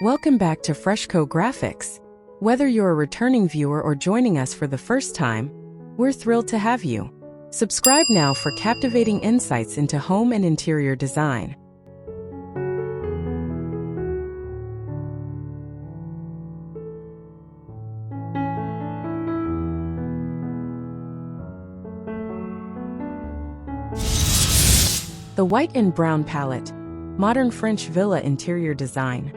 Welcome back to Freshco Graphics. Whether you're a returning viewer or joining us for the first time, we're thrilled to have you. Subscribe now for captivating insights into home and interior design. The white and brown palette, modern French villa interior design.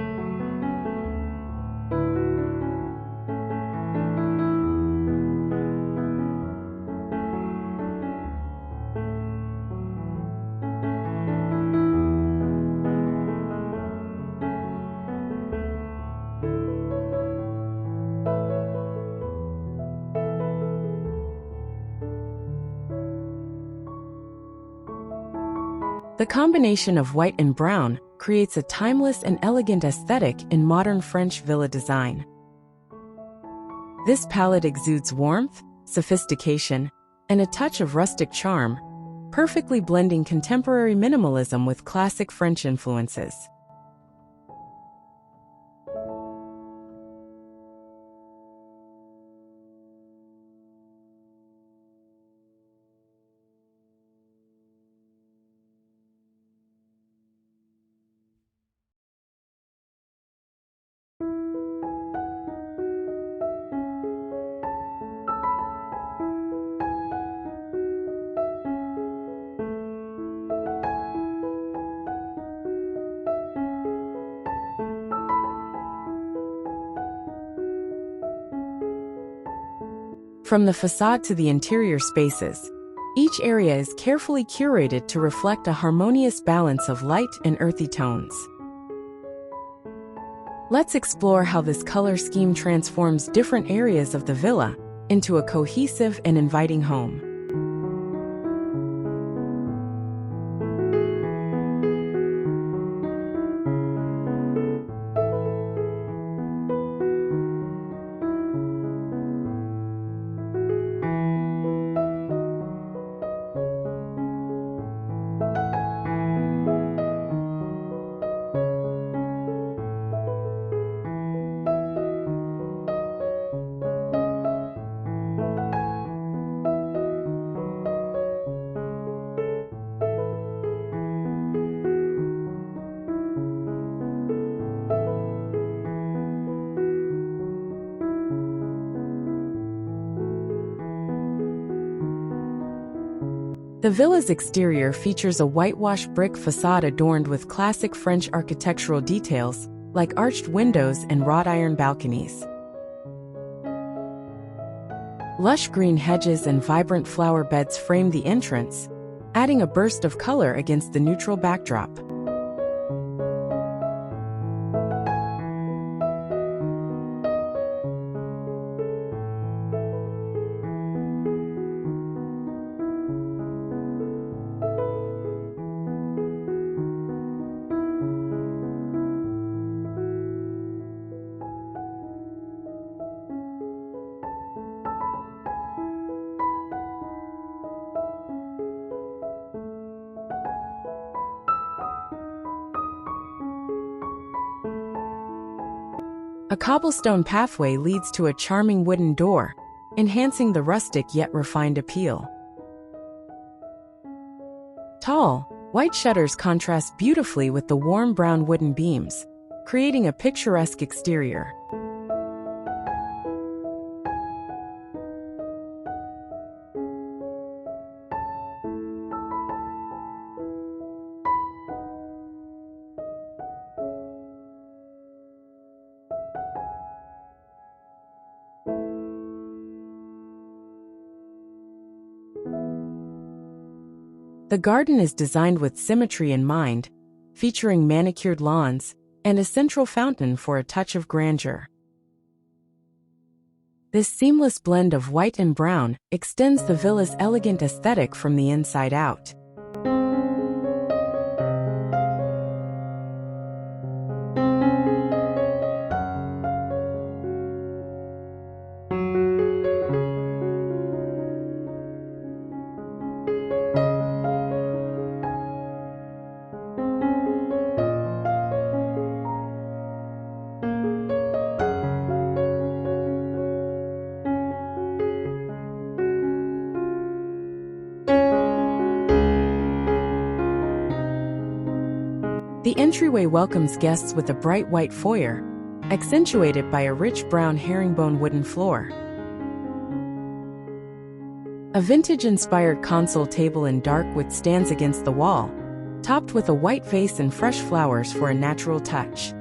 The combination of white and brown creates a timeless and elegant aesthetic in modern French villa design. This palette exudes warmth, sophistication, and a touch of rustic charm, perfectly blending contemporary minimalism with classic French influences. From the facade to the interior spaces, each area is carefully curated to reflect a harmonious balance of light and earthy tones. Let's explore how this color scheme transforms different areas of the villa into a cohesive and inviting home. The villa's exterior features a whitewashed brick facade adorned with classic French architectural details, like arched windows and wrought iron balconies. Lush green hedges and vibrant flower beds frame the entrance, adding a burst of color against the neutral backdrop. A cobblestone pathway leads to a charming wooden door, enhancing the rustic yet refined appeal. Tall, white shutters contrast beautifully with the warm brown wooden beams, creating a picturesque exterior. The garden is designed with symmetry in mind, featuring manicured lawns and a central fountain for a touch of grandeur. This seamless blend of white and brown extends the villa's elegant aesthetic from the inside out. The entryway welcomes guests with a bright white foyer, accentuated by a rich brown herringbone wooden floor. A vintage-inspired console table in dark wood stands against the wall, topped with a white vase and fresh flowers for a natural touch.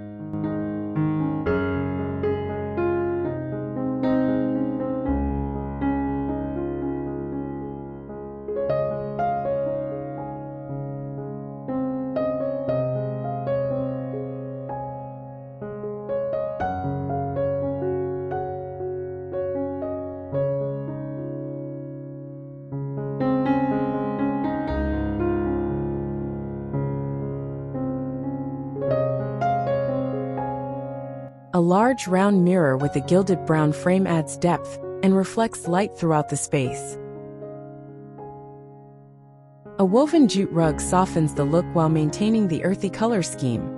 A large round mirror with a gilded brown frame adds depth and reflects light throughout the space. A woven jute rug softens the look while maintaining the earthy color scheme.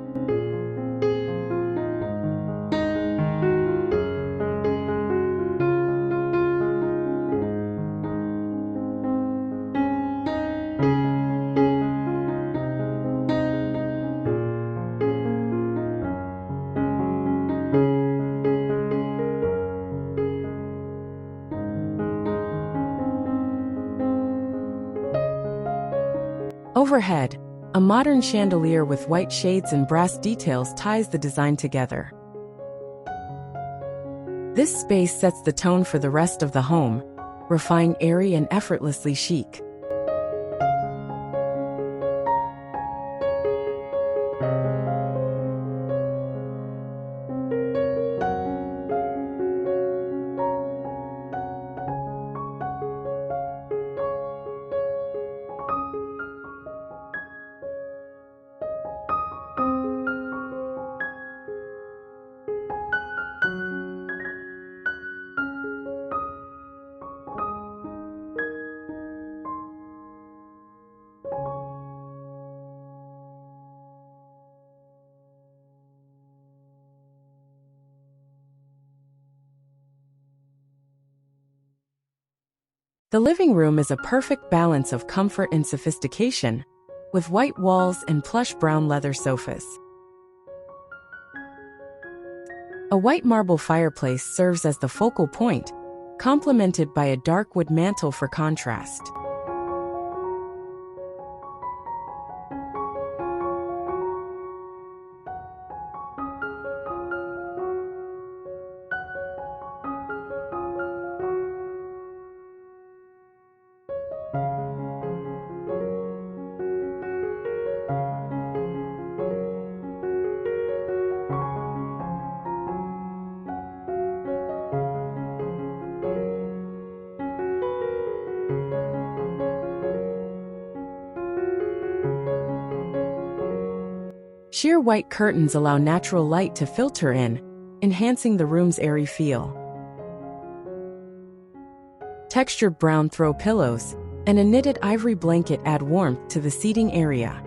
Overhead, a modern chandelier with white shades and brass details ties the design together. This space sets the tone for the rest of the home, refined airy and effortlessly chic. The living room is a perfect balance of comfort and sophistication, with white walls and plush brown leather sofas. A white marble fireplace serves as the focal point, complemented by a dark wood mantel for contrast. Sheer white curtains allow natural light to filter in, enhancing the room's airy feel. Textured brown throw pillows and a knitted ivory blanket add warmth to the seating area.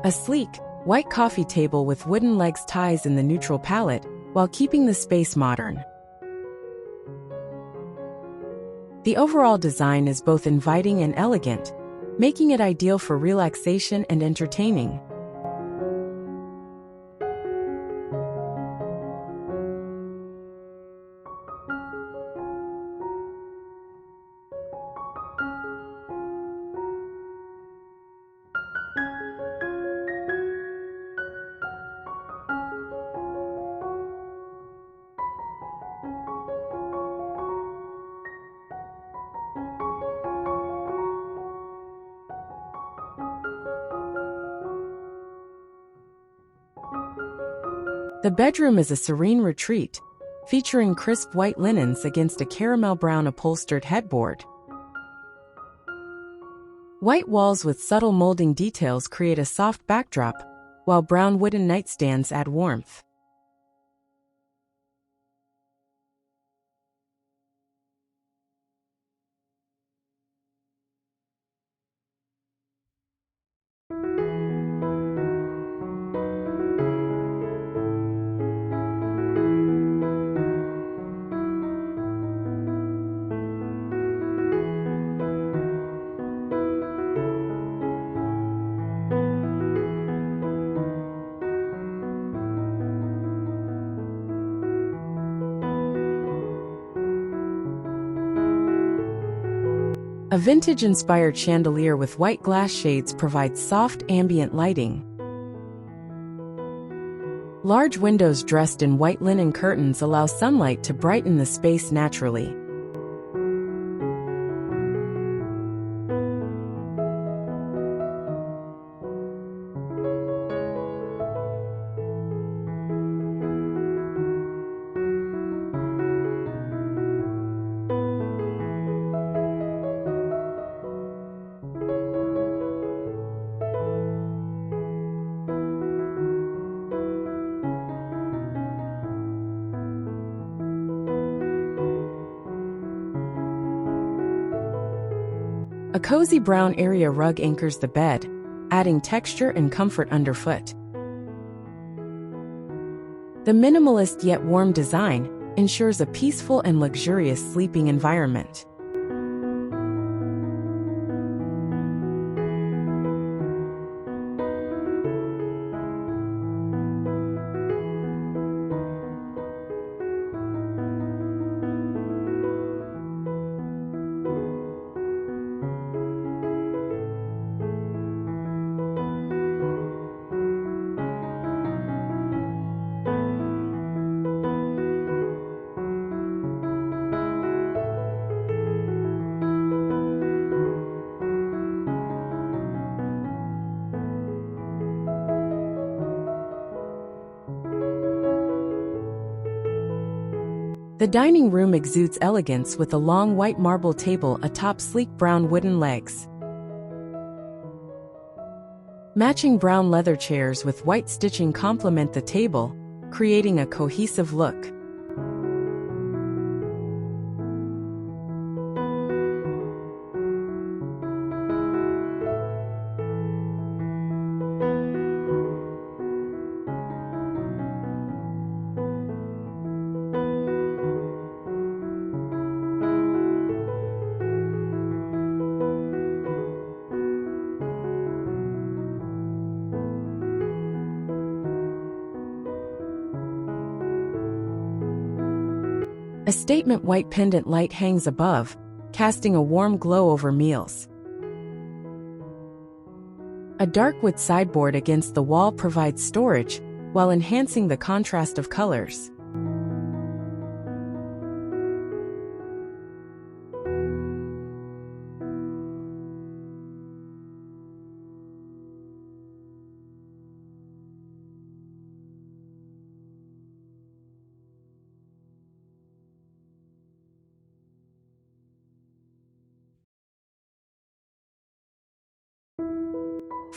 A sleek, white coffee table with wooden legs ties in the neutral palette while keeping the space modern. The overall design is both inviting and elegant, making it ideal for relaxation and entertaining. The bedroom is a serene retreat, featuring crisp white linens against a caramel brown upholstered headboard. White walls with subtle molding details create a soft backdrop, while brown wooden nightstands add warmth. A vintage-inspired chandelier with white glass shades provides soft ambient lighting. Large windows dressed in white linen curtains allow sunlight to brighten the space naturally. A cozy brown area rug anchors the bed, adding texture and comfort underfoot. The minimalist yet warm design ensures a peaceful and luxurious sleeping environment. The dining room exudes elegance with a long white marble table atop sleek brown wooden legs. Matching brown leather chairs with white stitching complement the table, creating a cohesive look. A statement white pendant light hangs above, casting a warm glow over meals. A dark wood sideboard against the wall provides storage, while enhancing the contrast of colors.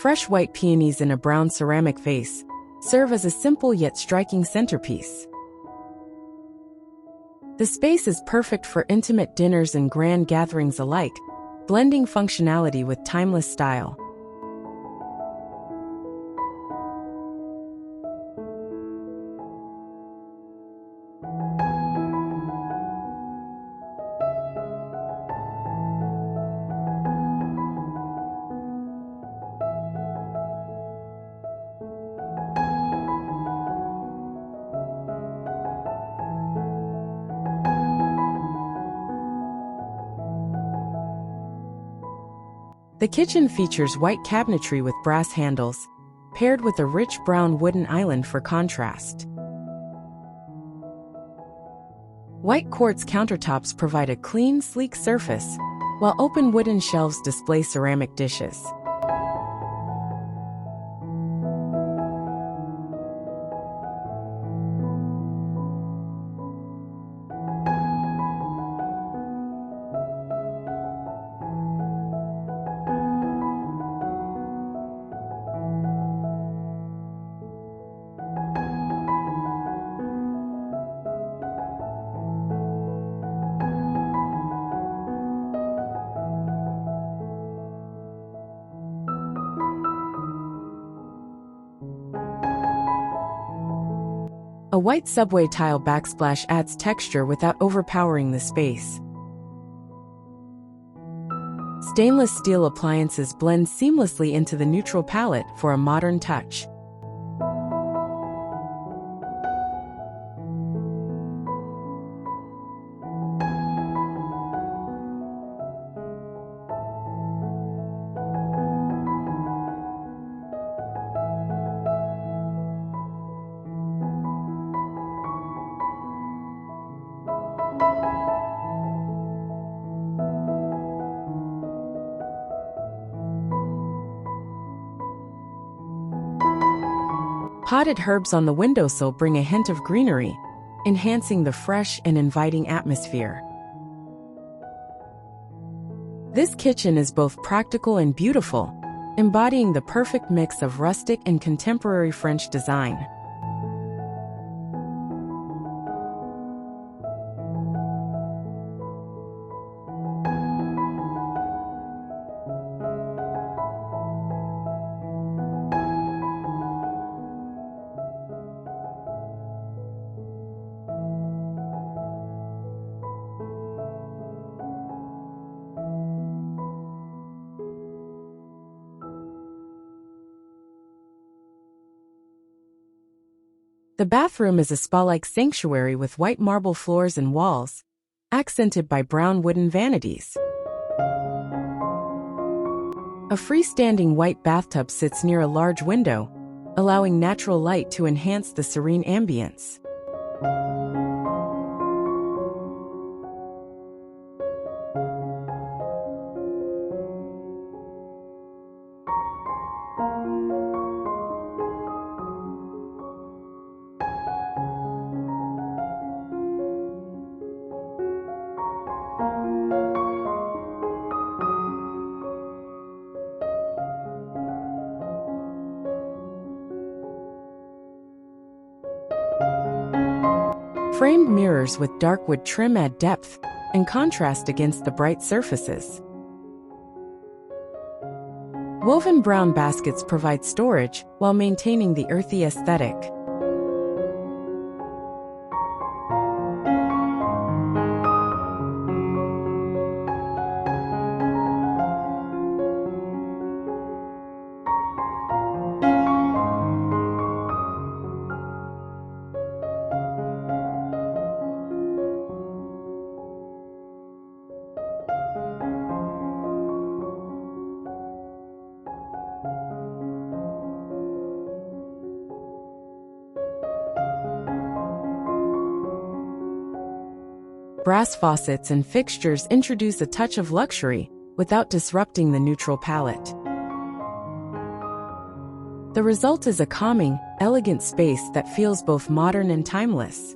Fresh white peonies in a brown ceramic vase serve as a simple yet striking centerpiece. The space is perfect for intimate dinners and grand gatherings alike, blending functionality with timeless style. The kitchen features white cabinetry with brass handles, paired with a rich brown wooden island for contrast. White quartz countertops provide a clean, sleek surface, while open wooden shelves display ceramic dishes. A white subway tile backsplash adds texture without overpowering the space. Stainless steel appliances blend seamlessly into the neutral palette for a modern touch. Potted herbs on the windowsill bring a hint of greenery, enhancing the fresh and inviting atmosphere. This kitchen is both practical and beautiful, embodying the perfect mix of rustic and contemporary French design. The bathroom is a spa-like sanctuary with white marble floors and walls, accented by brown wooden vanities. A freestanding white bathtub sits near a large window, allowing natural light to enhance the serene ambience. Framed mirrors with dark wood trim add depth and contrast against the bright surfaces. Woven brown baskets provide storage while maintaining the earthy aesthetic. Brass faucets and fixtures introduce a touch of luxury without disrupting the neutral palette. The result is a calming, elegant space that feels both modern and timeless.